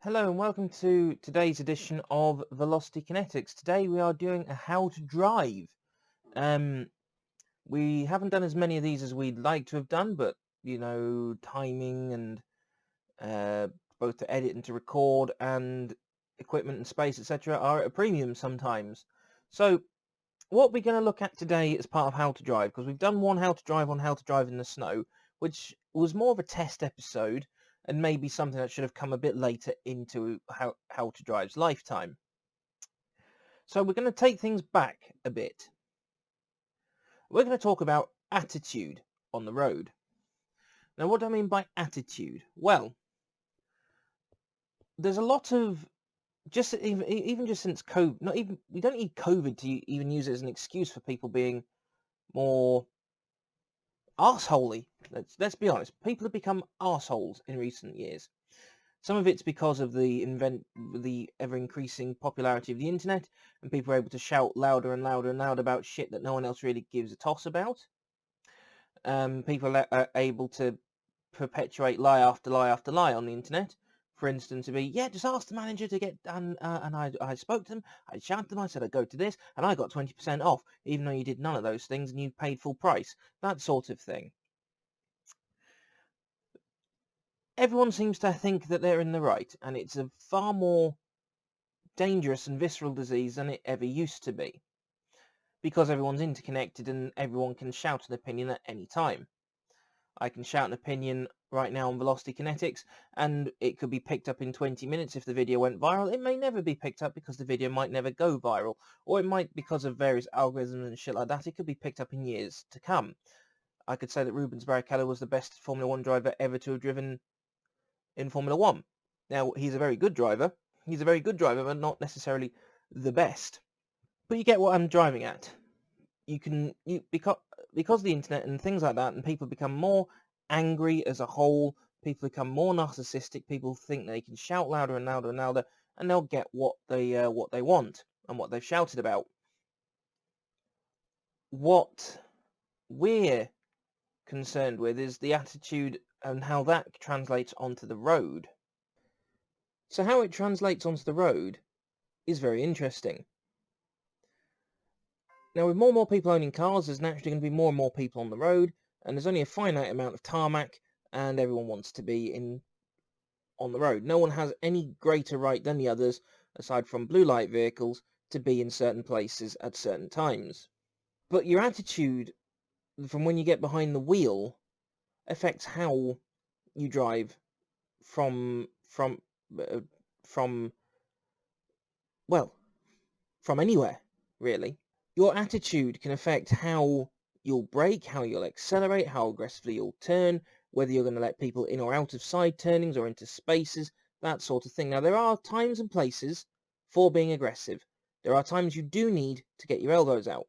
Hello and welcome to today's edition of Velocity Kinetics. Today we are doing a how to drive. We haven't done as many of these as we'd like to have done, but timing and both to edit and to record and equipment and space, etc., are at a premium sometimes. So what we're going to look at today is part of how to drive, because we've done one how to drive on how to drive in the snow, which was more of a test episode and maybe something that should have come a bit later into how to drive's lifetime. So we're going to take things back a bit. We're going to talk about attitude on the road. Now, what do I mean by attitude? Well, there's a lot of even just since COVID. We don't need COVID to even use it as an excuse for people being more arseholey. Let's be honest. People have become arseholes in recent years. Some of it's because of the ever-increasing popularity of the internet, and people are able to shout louder and louder and louder about shit that no one else really gives a toss about. People are able to perpetuate lie after lie after lie on the internet. For instance, to be, yeah, just ask the manager to get done, and I spoke to them, I shouted them, I said I'd go to this, and I got 20% off, even though you did none of those things and you paid full price. That sort of thing. Everyone seems to think that they're in the right, and it's a far more dangerous and visceral disease than it ever used to be, because everyone's interconnected and everyone can shout an opinion at any time. I can shout an opinion right now on Velocity Kinetics, and it could be picked up in 20 minutes if the video went viral. It may never be picked up because the video might never go viral, or it might, because of various algorithms and shit like that, it could be picked up in years to come. I could say that Rubens Barrichello was the best Formula 1 driver ever to have driven in Formula 1. Now, he's a very good driver, but not necessarily the best. But you get what I'm driving at. Because of the internet and things like that, and people become more angry as a whole, people become more narcissistic, people think they can shout louder and louder and louder, and they'll get what they want and what they've shouted about. What we're concerned with is the attitude and how that translates onto the road. So how it translates onto the road is very interesting. Now, with more and more people owning cars, there's naturally going to be more and more people on the road, and there's only a finite amount of tarmac, and everyone wants to be on the road. No one has any greater right than the others, aside from blue light vehicles, to be in certain places at certain times. But your attitude from when you get behind the wheel affects how you drive from anywhere, really. Your attitude can affect how you'll brake, how you'll accelerate, how aggressively you'll turn, whether you're going to let people in or out of side turnings or into spaces, that sort of thing. Now, there are times and places for being aggressive. There are times you do need to get your elbows out.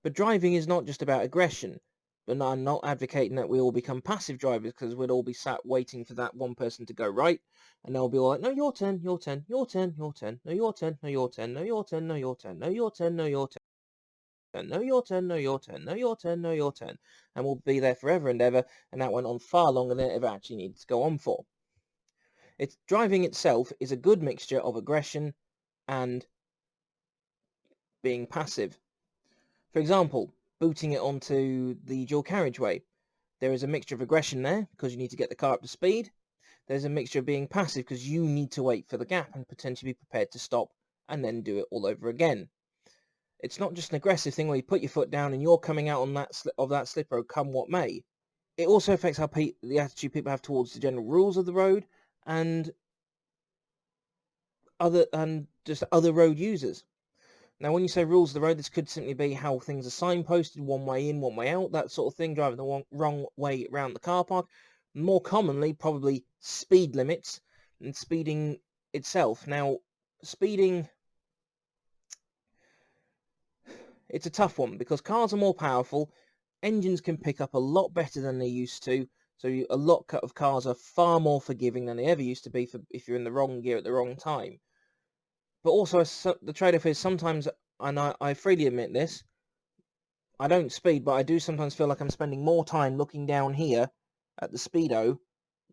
But driving is not just about aggression. But I'm not advocating that we all become passive drivers, because we'd all be sat waiting for that one person to go right, and they'll be all like, no, your turn, your turn, your turn, your turn, no, your turn, no, your turn, no, your turn, no, your turn, no, your turn, no, your turn, no, your turn, no, your turn, no, your turn, no, your turn, and we'll be there forever and ever, and that went on far longer than it ever actually needed to go on for. It's driving itself is a good mixture of aggression and being passive. For example, booting it onto the dual carriageway. There is a mixture of aggression there, because you need to get the car up to speed. There's a mixture of being passive, because you need to wait for the gap and potentially be prepared to stop and then do it all over again. It's not just an aggressive thing where you put your foot down and you're coming out on that slip road come what may. It also affects how the attitude people have towards the general rules of the road and just other road users. Now, when you say rules of the road, this could simply be how things are signposted, one way in, one way out, that sort of thing, driving the wrong way around the car park. More commonly, probably speed limits and speeding itself. Now, speeding, it's a tough one, because cars are more powerful, engines can pick up a lot better than they used to, so a lot of cars are far more forgiving than they ever used to be if you're in the wrong gear at the wrong time. But also, the trade-off is sometimes, and I freely admit this, I don't speed, but I do sometimes feel like I'm spending more time looking down here at the speedo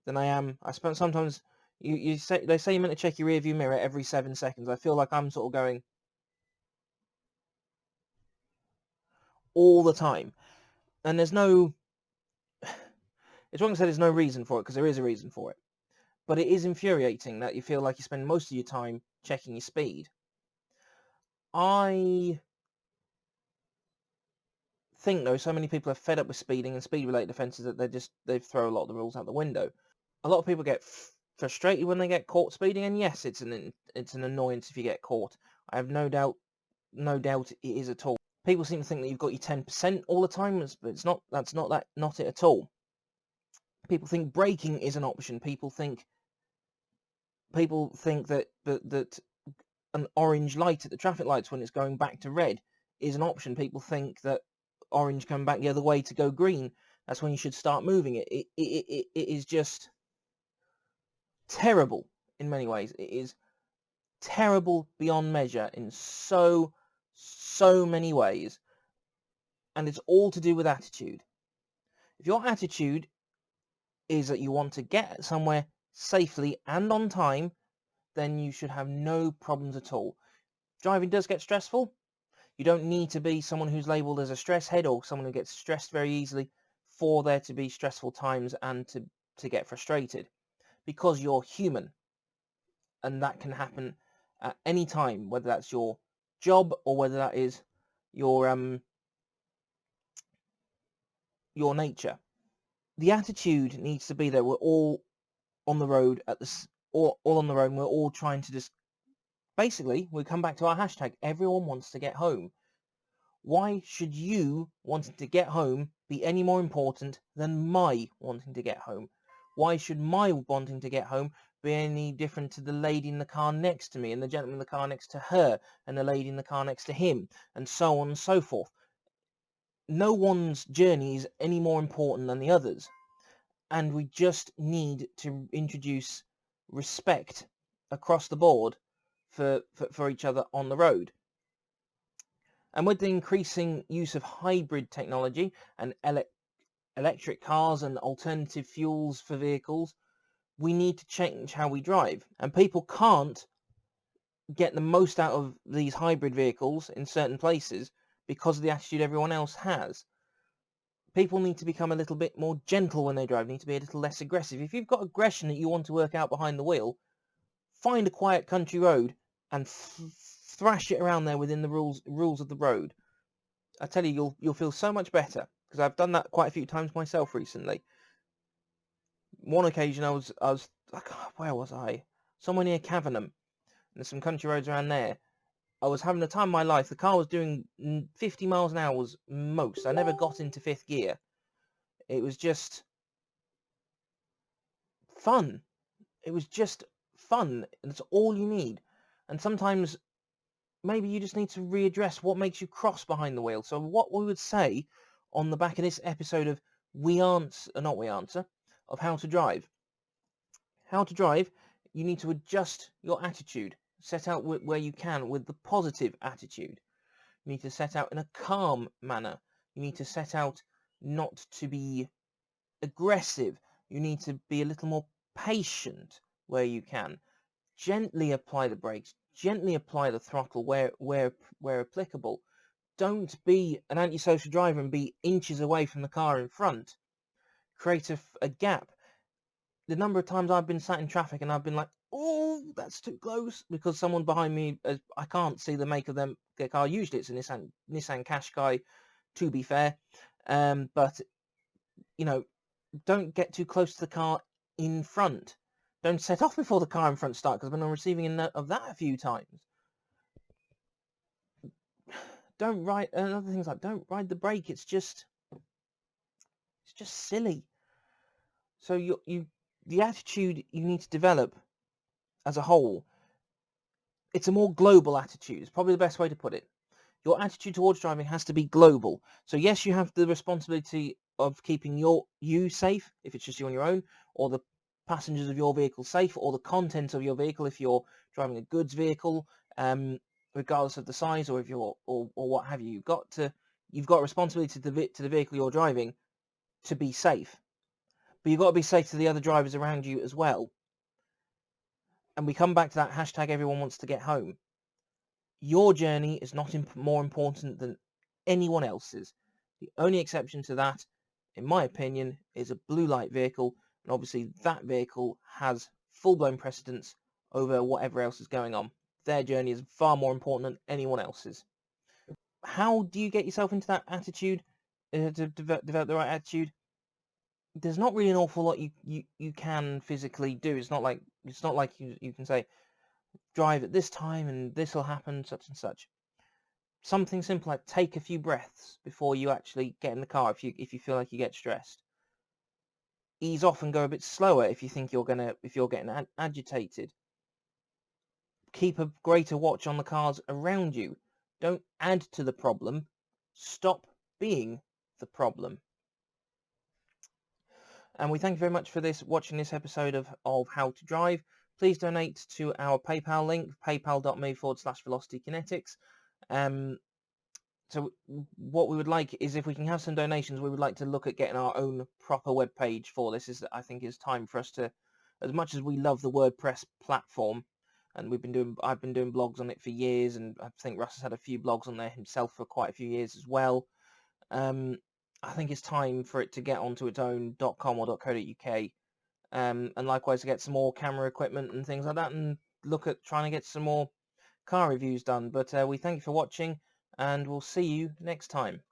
than I am. Sometimes, they say you're meant to check your rearview mirror every 7 seconds. I feel like I'm sort of going all the time, and there's no. It's wrong to say there's no reason for it, because there is a reason for it. But it is infuriating that you feel like you spend most of your time checking your speed. I think, though, so many people are fed up with speeding and speed-related offences that they throw a lot of the rules out the window. A lot of people get frustrated when they get caught speeding, and yes, it's an annoyance if you get caught. I have no doubt it is at all. People seem to think that you've got your 10% all the time, but it's not. That's not it at all. People think braking is an option. People think that an orange light at the traffic lights when it's going back to red is an option. People think that orange coming back the other way to go green, that's when you should start moving it. It is just terrible in many ways. It is terrible beyond measure in so many ways, and it's all to do with attitude. If your attitude is that you want to get somewhere safely and on time, then you should have no problems at all. Driving does get stressful. You don't need to be someone who's labelled as a stress head or someone who gets stressed very easily for there to be stressful times and to get frustrated, because you're human, and that can happen at any time, whether that's your job or whether that is your nature. The attitude needs to be there. We're all on the road all on the road, and we're all trying to just basically, we come back to our hashtag, everyone wants to get home. Why should you wanting to get home be any more important than my wanting to get home? Why should my wanting to get home be any different to the lady in the car next to me, and the gentleman in the car next to her, and the lady in the car next to him, and so on and so forth? No one's journey is any more important than the others, and we just need to introduce respect across the board for each other on the road. And with the increasing use of hybrid technology and electric cars and alternative fuels for vehicles, we need to change how we drive. And people can't get the most out of these hybrid vehicles in certain places because of the attitude everyone else has. People need to become a little bit more gentle when they drive, need to be a little less aggressive. If you've got aggression that you want to work out behind the wheel, find a quiet country road and thrash it around there within the rules of the road. I tell you, you'll feel so much better, because I've done that quite a few times myself recently. One occasion I was like, where was I? Somewhere near Cavenham. There's some country roads around there. I was having the time of my life. The car was doing 50 miles an hour was most. I never got into fifth gear. It was just fun. It was just fun. That's all you need. And sometimes maybe you just need to readdress what makes you cross behind the wheel. So what we would say on the back of this episode of of How to Drive. How to drive, you need to adjust your attitude. Set out where you can with the positive attitude. You need to set out in a calm manner. You need to set out not to be aggressive. You need to be a little more patient where you can. Gently apply the brakes. Gently apply the throttle where applicable. Don't be an antisocial driver and be inches away from the car in front. Create a gap. The number of times I've been sat in traffic and I've been like, oh, that's too close, because someone behind me, I can't see the make of their car. Usually it's a Nissan Qashqai, to be fair. But, you know, don't get too close to the car in front. Don't set off before the car in front starts, because I've been on receiving end of that a few times. Don't ride, another thing's like, don't ride the brake. It's just silly. So the attitude you need to develop as a whole, it's a more global attitude. It's probably the best way to put it. Your attitude towards driving has to be global. So yes, you have the responsibility of keeping you safe, if it's just you on your own, or the passengers of your vehicle safe, or the contents of your vehicle if you're driving a goods vehicle, regardless of the size, or if you're or what have you. You've got responsibility to the vehicle you're driving to be safe. But you've got to be safe to the other drivers around you as well. And we come back to that hashtag everyone wants to get home. Your journey is not more important than anyone else's. The only exception to that, in my opinion, is a blue light vehicle, and obviously that vehicle has full-blown precedence over whatever else is going on. Their journey is far more important than anyone else's. How do you get yourself into that attitude, to develop the right attitude? There's not really an awful lot you can physically do. It's not like you can say, drive at this time and this will happen, such and such. Something simple like take a few breaths before you actually get in the car if you feel like you get stressed. Ease off and go a bit slower if you think if you're getting agitated. Keep a greater watch on the cars around you. Don't add to the problem. Stop being the problem. And we thank you very much for watching this episode of How to Drive. Please donate to our PayPal link, paypal.me/velocitykinetics. So what we would like is, if we can have some donations, we would like to look at getting our own proper web page for this. I think it's time for us to, as much as we love the WordPress platform, and I've been doing blogs on it for years, and I think Russ has had a few blogs on there himself for quite a few years as well. I think it's time for it to get onto its own .com or .co.uk, and likewise to get some more camera equipment and things like that, and look at trying to get some more car reviews done. But we thank you for watching, and we'll see you next time.